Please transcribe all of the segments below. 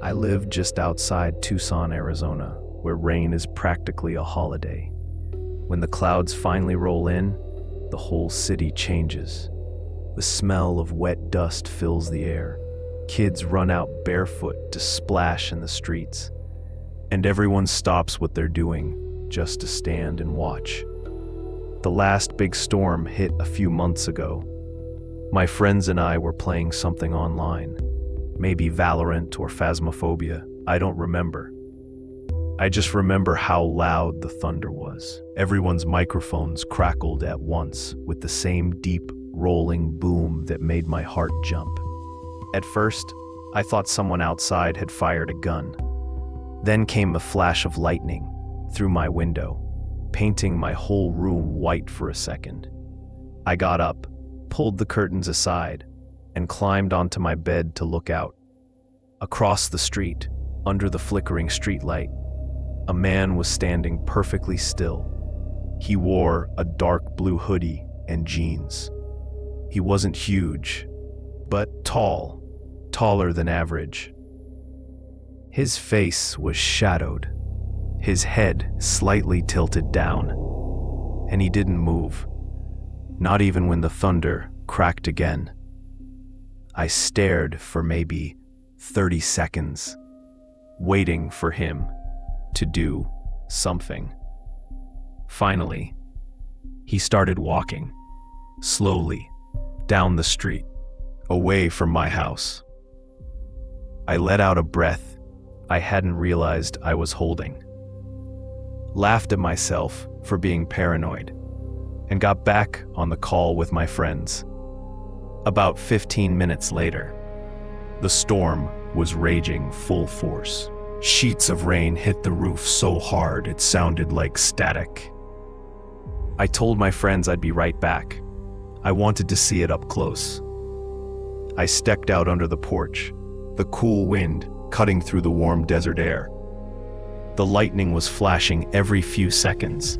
I live just outside Tucson, Arizona, where rain is practically a holiday. When the clouds finally roll in, the whole city changes. The smell of wet dust fills the air. Kids run out barefoot to splash in the streets. And everyone stops what they're doing just to stand and watch. The last big storm hit a few months ago. My friends and I were playing something online. Maybe Valorant or Phasmophobia, I don't remember. I just remember how loud the thunder was. Everyone's microphones crackled at once with the same deep, rolling boom that made my heart jump. At first, I thought someone outside had fired a gun. Then came a flash of lightning through my window, painting my whole room white for a second. I got up, pulled the curtains aside, and climbed onto my bed to look out. Across the street, under the flickering streetlight, a man was standing perfectly still. He wore a dark blue hoodie and jeans. He wasn't huge, but tall, taller than average. His face was shadowed, his head slightly tilted down, and he didn't move, not even when the thunder cracked again. I stared for maybe 30 seconds, waiting for him to do something. Finally, he started walking, slowly, down the street, away from my house. I let out a breath I hadn't realized I was holding, laughed at myself for being paranoid, and got back on the call with my friends. About 15 minutes later, the storm was raging full force. Sheets of rain hit the roof so hard it sounded like static. I told my friends I'd be right back. I wanted to see it up close. I stepped out under the porch, the cool wind cutting through the warm desert air. The lightning was flashing every few seconds,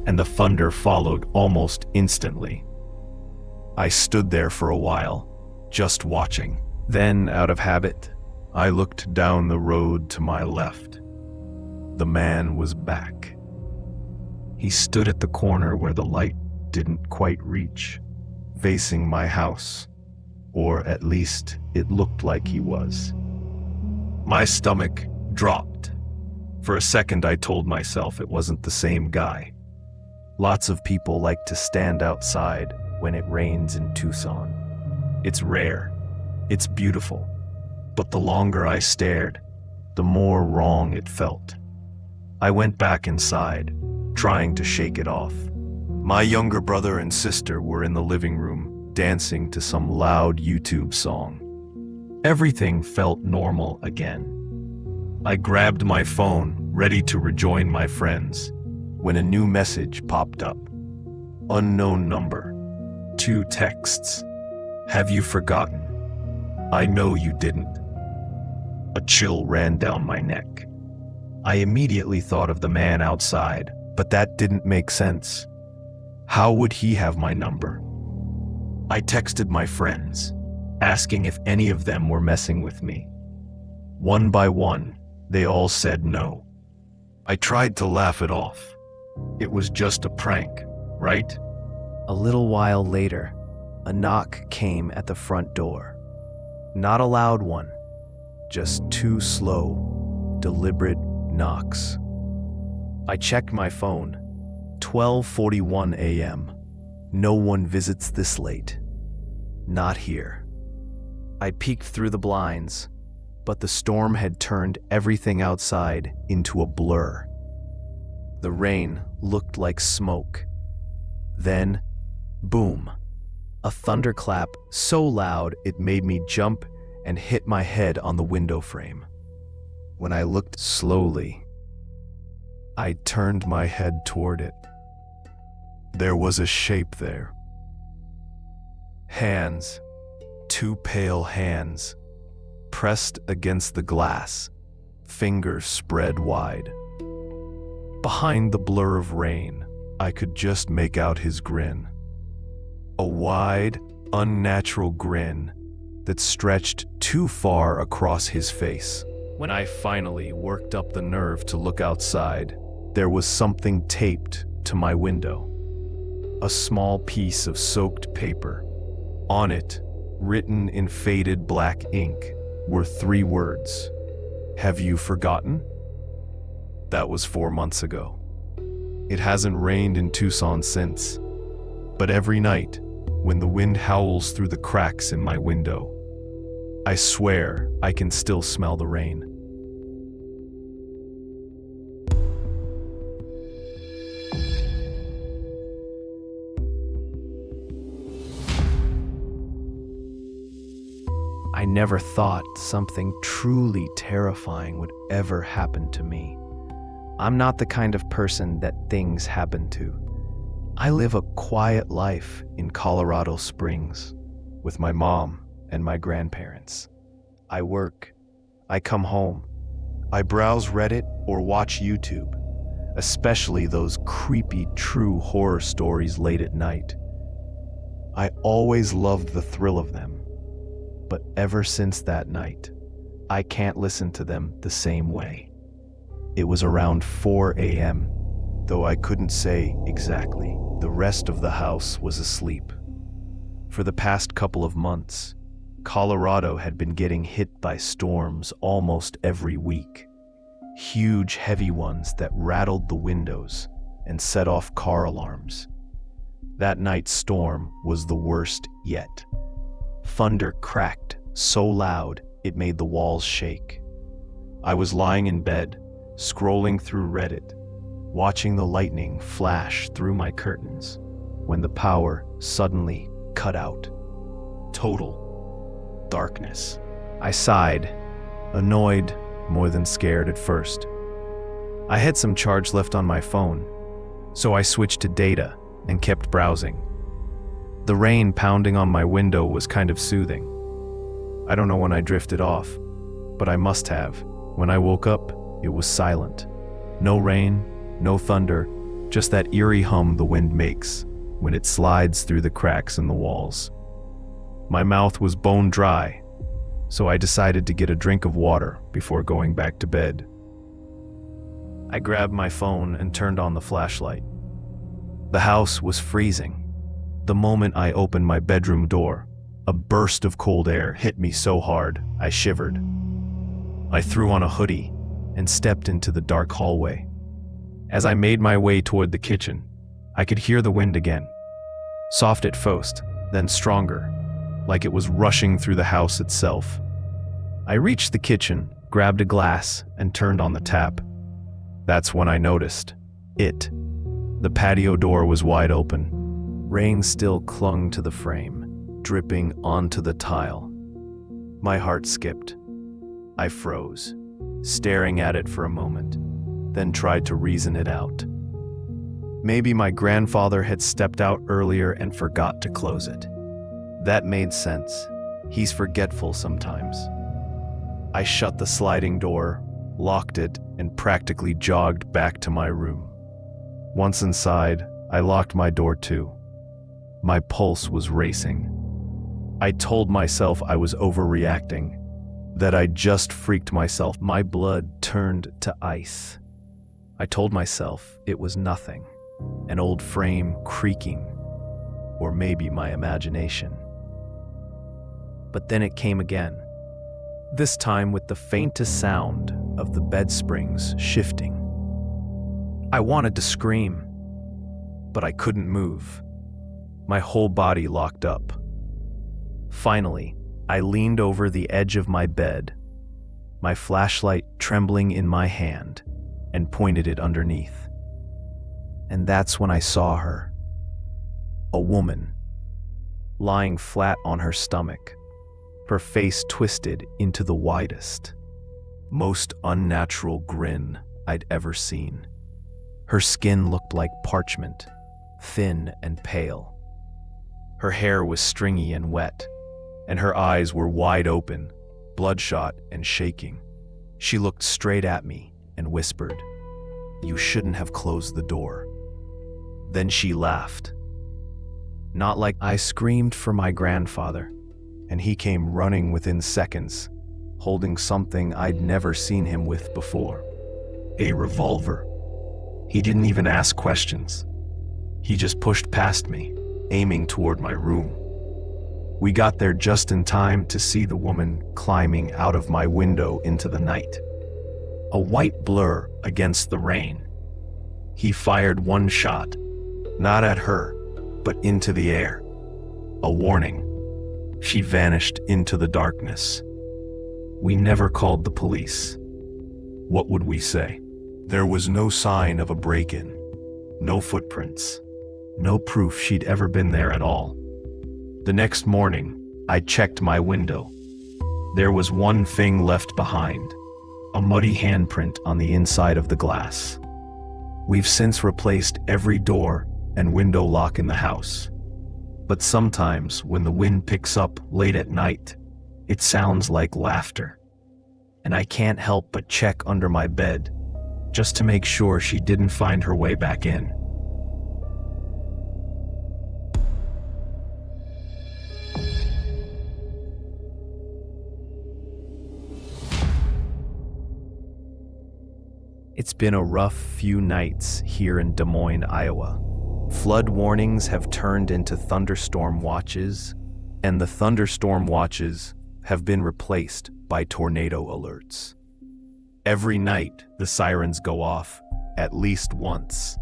and the thunder followed almost instantly. I stood there for a while, just watching. Then, out of habit, I looked down the road to my left. The man was back. He stood at the corner where the light didn't quite reach, facing my house, or at least it looked like he was. My stomach dropped. For a second, I told myself it wasn't the same guy. Lots of people like to stand outside when it rains in Tucson. It's rare, it's beautiful, but the longer I stared, the more wrong it felt. I went back inside, trying to shake it off. My younger brother and sister were in the living room, dancing to some loud YouTube song. Everything felt normal again. I grabbed my phone, ready to rejoin my friends, when a new message popped up. Unknown number. 2 texts. Have you forgotten? I know you didn't. A chill ran down my neck. I immediately thought of the man outside, but that didn't make sense. How would he have my number? I texted my friends, asking if any of them were messing with me. One by one, they all said no. I tried to laugh it off. It was just a prank, right? A little while later, a knock came at the front door. Not a loud one, just 2 slow, deliberate knocks. I checked my phone. 12:41 a.m. No one visits this late. Not here. I peeked through the blinds, but the storm had turned everything outside into a blur. The rain looked like smoke. Then, boom, a thunderclap so loud it made me jump and hit my head on the window frame. When I looked slowly, I turned my head toward it. There was a shape there. Hands, 2 pale hands, pressed against the glass, fingers spread wide. Behind the blur of rain, I could just make out his grin. A wide, unnatural grin that stretched too far across his face. When I finally worked up the nerve to look outside, there was something taped to my window. A small piece of soaked paper. On it, written in faded black ink, were 3 words. "Have you forgotten?" That was 4 months ago. It hasn't rained in Tucson since, but every night, when the wind howls through the cracks in my window, I swear I can still smell the rain. I never thought something truly terrifying would ever happen to me. I'm not the kind of person that things happen to. I live a quiet life in Colorado Springs with my mom and my grandparents. I work, I come home, I browse Reddit or watch YouTube, especially those creepy true horror stories late at night. I always loved the thrill of them, but ever since that night, I can't listen to them the same way. It was around 4 a.m., though I couldn't say exactly. The rest of the house was asleep. For the past couple of months, Colorado had been getting hit by storms almost every week. Huge, heavy ones that rattled the windows and set off car alarms. That night's storm was the worst yet. Thunder cracked so loud it made the walls shake. I was lying in bed, scrolling through Reddit, watching the lightning flash through my curtains, when the power suddenly cut out. Total darkness. I sighed, annoyed more than scared at first. I had some charge left on my phone, so I switched to data and kept browsing. The rain pounding on my window was kind of soothing. I don't know when I drifted off, but I must have. When I woke up, it was silent. No rain, no thunder, just that eerie hum the wind makes when it slides through the cracks in the walls. My mouth was bone dry, so I decided to get a drink of water before going back to bed. I grabbed my phone and turned on the flashlight. The house was freezing. The moment I opened my bedroom door, a burst of cold air hit me so hard I shivered. I threw on a hoodie and stepped into the dark hallway. As I made my way toward the kitchen, I could hear the wind again. Soft at first, then stronger, like it was rushing through the house itself. I reached the kitchen, grabbed a glass, and turned on the tap. That's when I noticed it. The patio door was wide open. Rain still clung to the frame, dripping onto the tile. My heart skipped. I froze, staring at it for a moment, then tried to reason it out. Maybe my grandfather had stepped out earlier and forgot to close it. That made sense. He's forgetful sometimes. I shut the sliding door, locked it, and practically jogged back to my room. Once inside, I locked my door too. My pulse was racing. I told myself I was overreacting, that I just freaked myself. My blood turned to ice. I told myself it was nothing, an old frame creaking, or maybe my imagination. But then it came again, this time with the faintest sound of the bed springs shifting. I wanted to scream, but I couldn't move. My whole body locked up. Finally, I leaned over the edge of my bed, my flashlight trembling in my hand, and pointed it underneath. And that's when I saw her. A woman, lying flat on her stomach, her face twisted into the widest, most unnatural grin I'd ever seen. Her skin looked like parchment, thin and pale. Her hair was stringy and wet, and her eyes were wide open, bloodshot and shaking. She looked straight at me and whispered, "You shouldn't have closed the door." Then she laughed. Not like I screamed for my grandfather, and he came running within seconds. holding something I'd never seen him with before. A revolver. He didn't even ask questions. He just pushed past me, aiming toward my room. We got there just in time to see the woman climbing out of my window into the night. A white blur against the rain. He fired one shot, not at her, but into the air. A warning. She vanished into the darkness. We never called the police. What would we say? There was no sign of a break-in, no footprints, no proof she'd ever been there at all. The next morning, I checked my window. There was one thing left behind, a muddy handprint on the inside of the glass. We've since replaced every door and window lock in the house. But sometimes when the wind picks up late at night, it sounds like laughter. And I can't help but check under my bed, just to make sure she didn't find her way back in. It's been a rough few nights here in Des Moines, Iowa. Flood warnings have turned into thunderstorm watches, and the thunderstorm watches have been replaced by tornado alerts. Every night, the sirens go off at least once,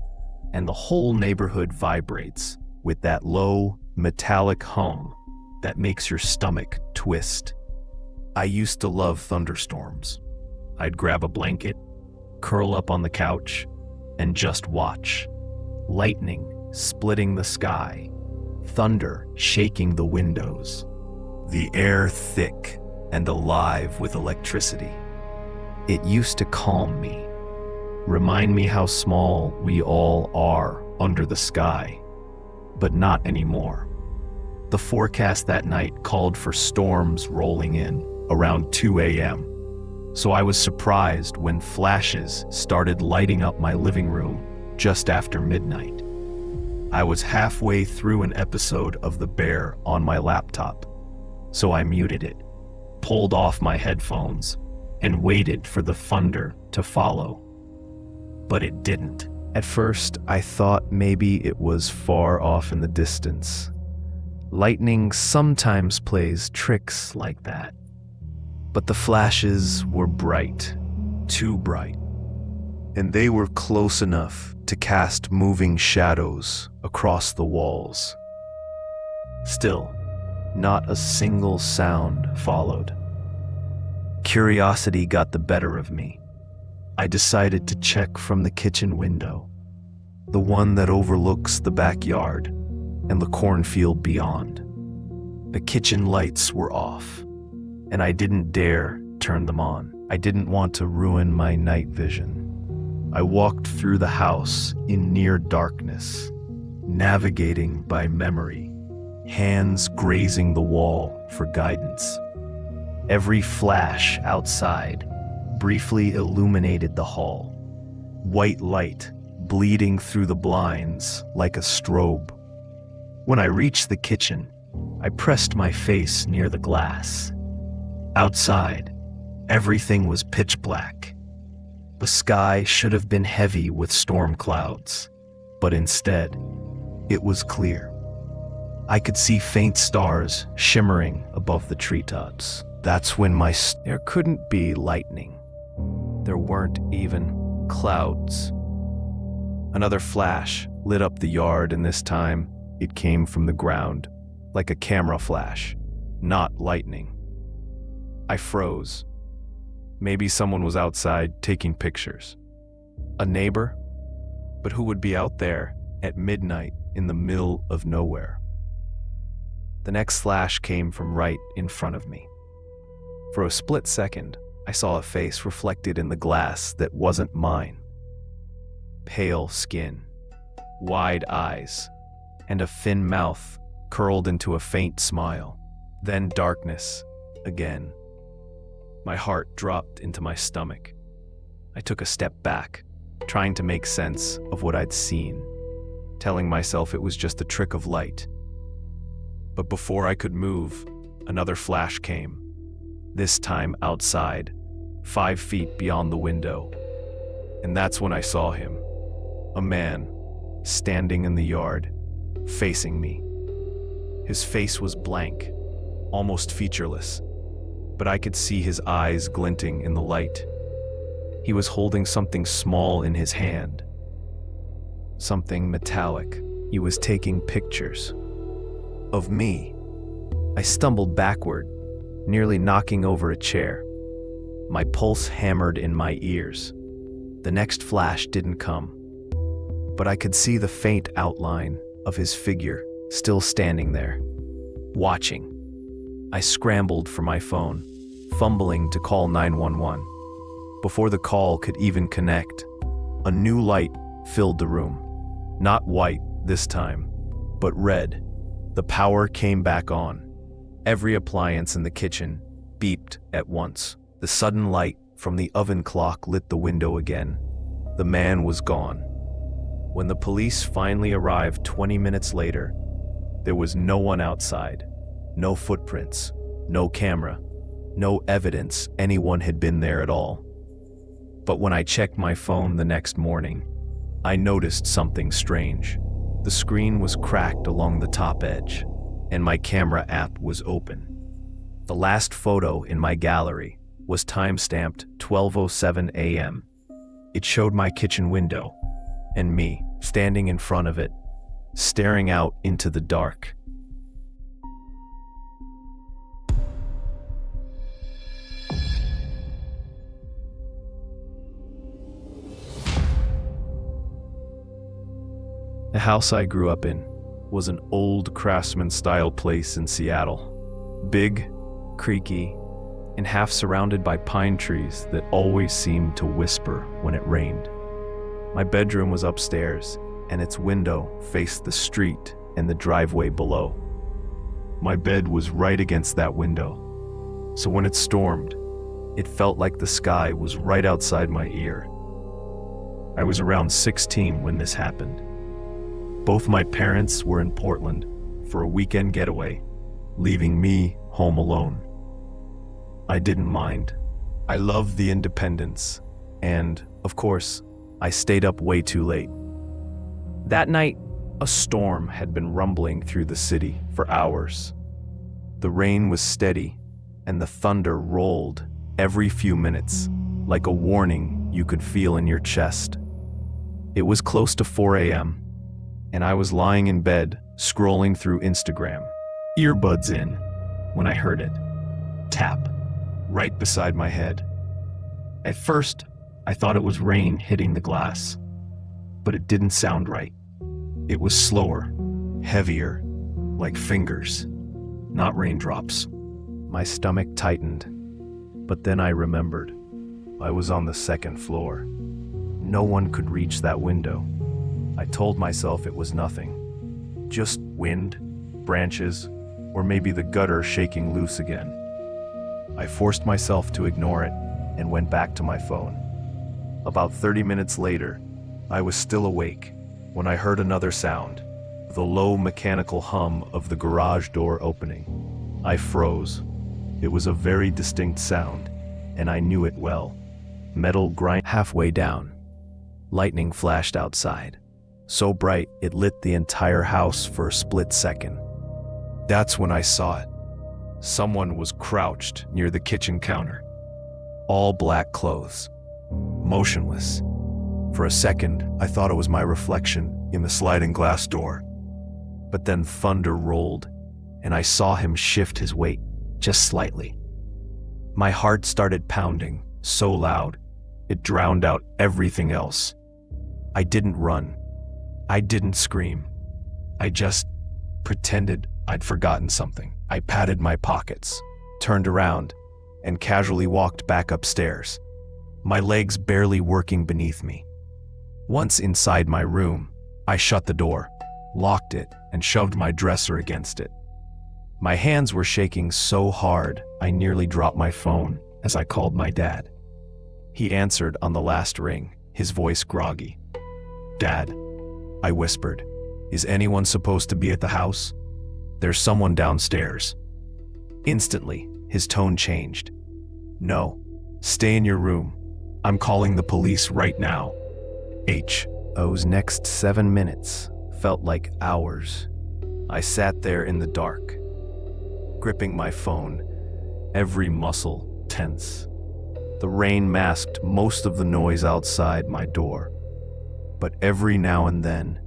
and the whole neighborhood vibrates with that low, metallic hum that makes your stomach twist. I used to love thunderstorms. I'd grab a blanket, curl up on the couch, and just watch. Lightning splitting the sky, thunder shaking the windows, the air thick and alive with electricity. It used to calm me, remind me how small we all are under the sky, but not anymore. The forecast that night called for storms rolling in around 2 a.m., so I was surprised when flashes started lighting up my living room just after midnight. I was halfway through an episode of The Bear on my laptop, so I muted it, pulled off my headphones, and waited for the thunder to follow. But it didn't. At first, I thought maybe it was far off in the distance. Lightning sometimes plays tricks like that. But the flashes were bright, too bright, and they were close enough to cast moving shadows across the walls. Still, not a single sound followed. Curiosity got the better of me. I decided to check from the kitchen window, the one that overlooks the backyard and the cornfield beyond. The kitchen lights were off, and I didn't dare turn them on. I didn't want to ruin my night vision. I walked through the house in near darkness, navigating by memory, hands grazing the wall for guidance. Every flash outside briefly illuminated the hall, white light bleeding through the blinds like a strobe. When I reached the kitchen, I pressed my face near the glass. Outside, everything was pitch black. The sky should have been heavy with storm clouds, but instead, it was clear. I could see faint stars shimmering above the treetops. That's when there couldn't be lightning. There weren't even clouds. Another flash lit up the yard, and this time, it came from the ground, like a camera flash, not lightning. I froze. Maybe someone was outside taking pictures. A neighbor? But who would be out there at midnight in the middle of nowhere? The next flash came from right in front of me. For a split second, I saw a face reflected in the glass that wasn't mine. Pale skin, wide eyes, and a thin mouth curled into a faint smile. Then darkness again. My heart dropped into my stomach. I took a step back, trying to make sense of what I'd seen, telling myself it was just a trick of light. But before I could move, another flash came. this time outside, 5 feet beyond the window. And that's when I saw him. A man, standing in the yard, facing me. His face was blank, almost featureless, but I could see his eyes glinting in the light. He was holding something small in his hand. Something metallic. He was taking pictures of me. I stumbled backward, nearly knocking over a chair. My pulse hammered in my ears. The next flash didn't come, but I could see the faint outline of his figure still standing there, watching. I scrambled for my phone, fumbling to call 911. Before the call could even connect, a new light filled the room. Not white this time, but red. The power came back on. Every appliance in the kitchen beeped at once. The sudden light from the oven clock lit the window again. The man was gone. When the police finally arrived 20 minutes later, there was no one outside. No footprints, no camera, no evidence anyone had been there at all. But when I checked my phone the next morning, I noticed something strange. The screen was cracked along the top edge, and my camera app was open. The last photo in my gallery was time-stamped 12:07 a.m. It showed my kitchen window, and me standing in front of it, staring out into the dark. The house I grew up in was an old craftsman-style place in Seattle. Big, creaky, and half surrounded by pine trees that always seemed to whisper when it rained. My bedroom was upstairs, and its window faced the street and the driveway below. My bed was right against that window, so when it stormed, it felt like the sky was right outside my ear. I was around 16 when this happened. Both my parents were in Portland for a weekend getaway, leaving me home alone. I didn't mind. I loved the independence, and, of course, I stayed up way too late. That night, a storm had been rumbling through the city for hours. The rain was steady, and the thunder rolled every few minutes, like a warning you could feel in your chest. It was close to 4 a.m., and I was lying in bed, scrolling through Instagram, earbuds in, when I heard it. Tap, right beside my head. At first, I thought it was rain hitting the glass, but it didn't sound right. It was slower, heavier, like fingers, not raindrops. My stomach tightened, but then I remembered. I was on the second floor. No one could reach that window. I told myself it was nothing. Just wind, branches, or maybe the gutter shaking loose again. I forced myself to ignore it and went back to my phone. About 30 minutes later, I was still awake when I heard another sound, the low mechanical hum of the garage door opening. I froze. It was a very distinct sound, and I knew it well. Metal grind halfway down. Lightning flashed outside, so bright it lit the entire house for a split second. That's when I saw it. Someone was crouched near the kitchen counter. All black clothes, motionless. For a second, I thought it was my reflection in the sliding glass door. But then thunder rolled, and I saw him shift his weight, just slightly. My heart started pounding, so loud, it drowned out everything else. I didn't run. I didn't scream. I just pretended I'd forgotten something. I patted my pockets, turned around, and casually walked back upstairs, my legs barely working beneath me. Once inside my room, I shut the door, locked it, and shoved my dresser against it. My hands were shaking so hard, I nearly dropped my phone as I called my dad. He answered on the last ring, his voice groggy. "Dad," I whispered, "is anyone supposed to be at the house? There's someone downstairs." Instantly, his tone changed. No. Stay in your room. I'm calling the police right now. Those next 7 minutes felt like hours. I sat there in the dark, gripping my phone, every muscle tense. The rain masked most of the noise outside my door, but every now and then,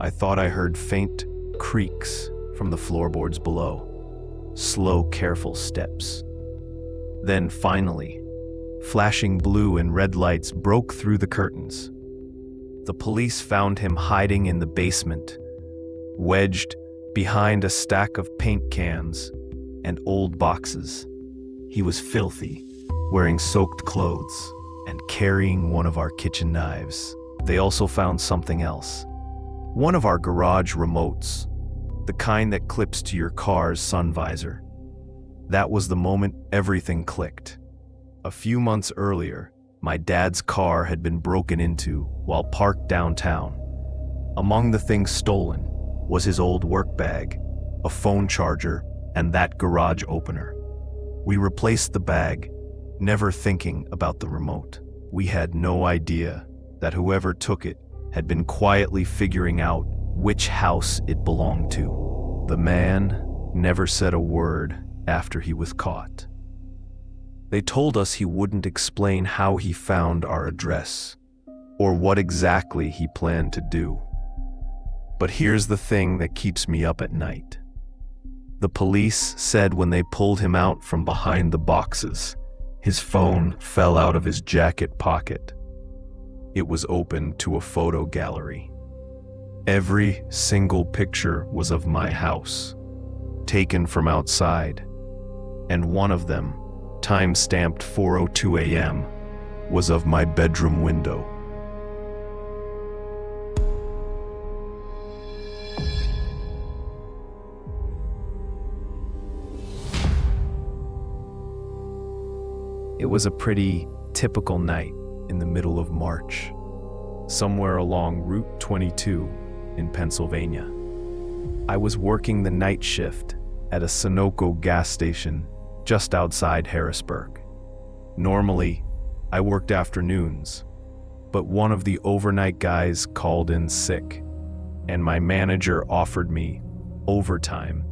I thought I heard faint creaks from the floorboards below, slow, careful steps. Then finally, flashing blue and red lights broke through the curtains. The police found him hiding in the basement, wedged behind a stack of paint cans and old boxes. He was filthy, wearing soaked clothes and carrying one of our kitchen knives. They also found something else. One of our garage remotes, the kind that clips to your car's sun visor. That was the moment everything clicked. A few months earlier, my dad's car had been broken into while parked downtown. Among the things stolen was his old work bag, a phone charger, and that garage opener. We replaced the bag, never thinking about the remote. We had no idea that whoever took it had been quietly figuring out which house it belonged to. The man never said a word after he was caught. They told us he wouldn't explain how he found our address or what exactly he planned to do. But here's the thing that keeps me up at night. The police said when they pulled him out from behind the boxes, his phone fell out of his jacket pocket. It was open to a photo gallery. Every single picture was of my house, taken from outside, and one of them, time-stamped 4:02 a.m., was of my bedroom window. It was a pretty typical night in the middle of March, somewhere along Route 22 in Pennsylvania. I was working the night shift at a Sunoco gas station just outside Harrisburg. Normally, I worked afternoons, but one of the overnight guys called in sick, and my manager offered me overtime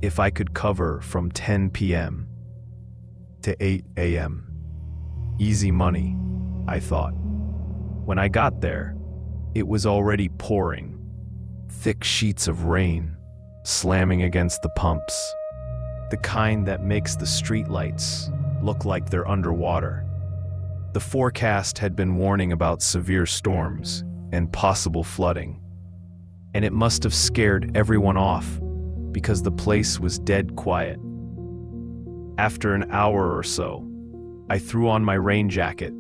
if I could cover from 10 p.m. to 8 a.m. Easy money, I thought. When I got there, it was already pouring, thick sheets of rain slamming against the pumps, the kind that makes the streetlights look like they're underwater. The forecast had been warning about severe storms and possible flooding, and it must have scared everyone off because the place was dead quiet. After an hour or so, I threw on my rain jacket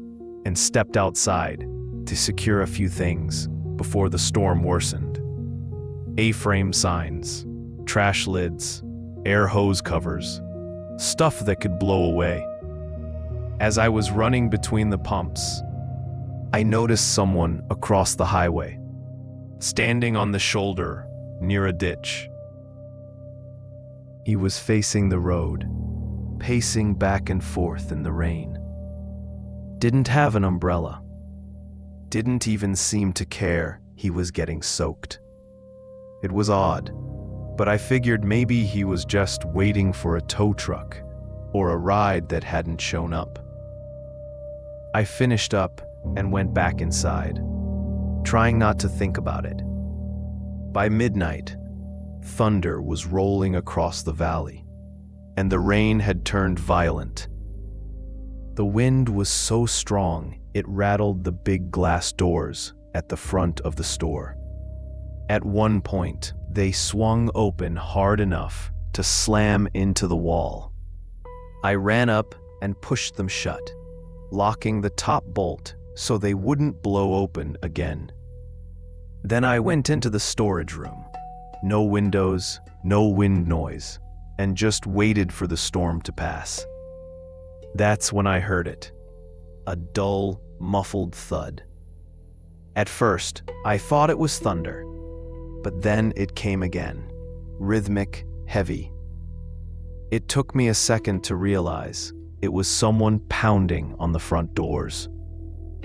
and stepped outside to secure a few things before the storm worsened. A-frame signs, trash lids, air hose covers, stuff that could blow away. As I was running between the pumps, I noticed someone across the highway, standing on the shoulder near a ditch. He was facing the road, pacing back and forth in the rain. Didn't have an umbrella. Didn't even seem to care he was getting soaked. It was odd, but I figured maybe he was just waiting for a tow truck or a ride that hadn't shown up. I finished up and went back inside, trying not to think about it. By midnight, thunder was rolling across the valley, and the rain had turned violent. The wind was so strong it rattled the big glass doors at the front of the store. At one point, they swung open hard enough to slam into the wall. I ran up and pushed them shut, locking the top bolt so they wouldn't blow open again. Then I went into the storage room. No windows, no wind noise, and just waited for the storm to pass. That's when I heard it. A dull, muffled thud. At first, I thought it was thunder, but then it came again, rhythmic, heavy. It took me a second to realize It was someone pounding on the front doors.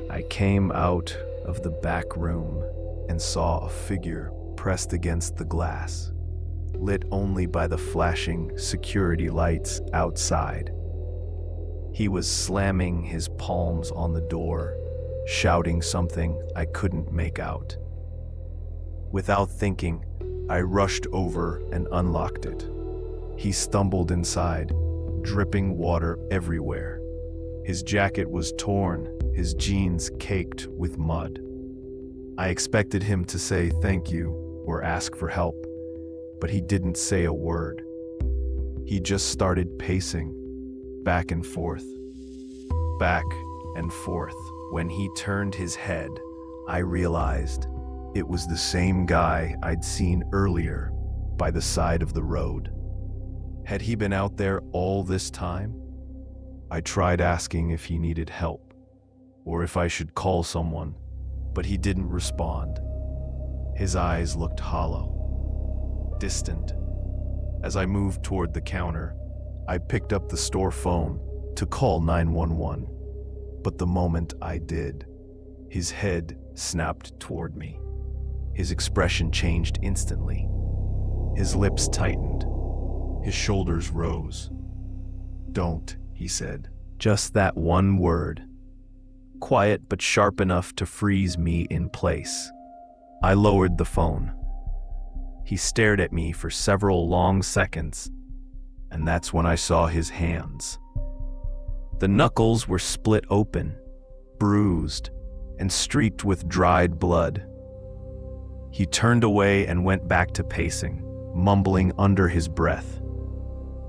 I came out of the back room and saw a figure pressed against the glass, lit only by the flashing security lights outside. He was slamming his palms on the door, shouting something I couldn't make out. Without thinking, I rushed over and unlocked it. He stumbled inside, dripping water everywhere. His jacket was torn, his jeans caked with mud. I expected him to say thank you or ask for help, but he didn't say a word. He just started pacing, back and forth, back and forth. When he turned his head, I realized it was the same guy I'd seen earlier by the side of the road. Had he been out there all this time? I tried asking if he needed help, or if I should call someone, but he didn't respond. His eyes looked hollow, distant. As I moved toward the counter, I picked up the store phone to call 911. But the moment I did, his head snapped toward me. His expression changed instantly. His lips tightened. His shoulders rose. "Don't," he said. Just that one word. Quiet but sharp enough to freeze me in place. I lowered the phone. He stared at me for several long seconds, and that's when I saw his hands. The knuckles were split open, bruised, and streaked with dried blood. He turned away and went back to pacing, mumbling under his breath.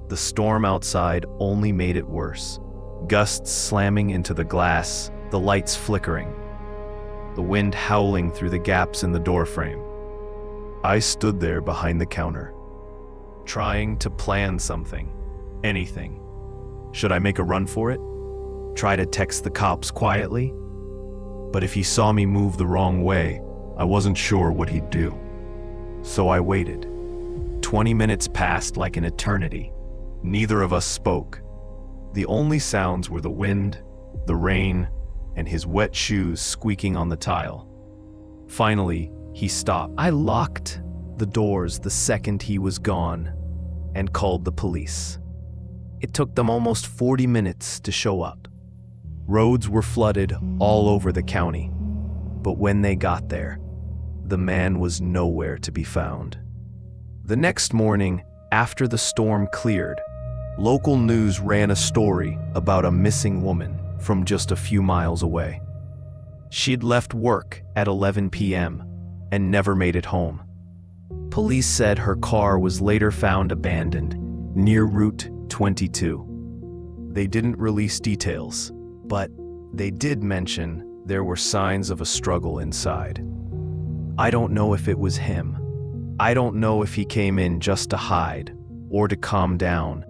The storm outside only made it worse. Gusts slamming into the glass, the lights flickering, the wind howling through the gaps in the doorframe. I stood there behind the counter, trying to plan something, anything. Should I make a run for it? Try to text the cops quietly? But if he saw me move the wrong way, I wasn't sure what he'd do. So I waited. 20 minutes passed like an eternity. Neither of us spoke. The only sounds were the wind, the rain, and his wet shoes squeaking on the tile. Finally, he stopped. I locked the doors the second he was gone and called the police. It took them almost 40 minutes to show up. Roads were flooded all over the county, but when they got there, the man was nowhere to be found. The next morning, after the storm cleared, local news ran a story about a missing woman from just a few miles away. She'd left work at 11 p.m. and never made it home. Police said her car was later found abandoned near Route 22. They didn't release details, but they did mention there were signs of a struggle inside. I don't know if it was him. I don't know if he came in just to hide or to calm down,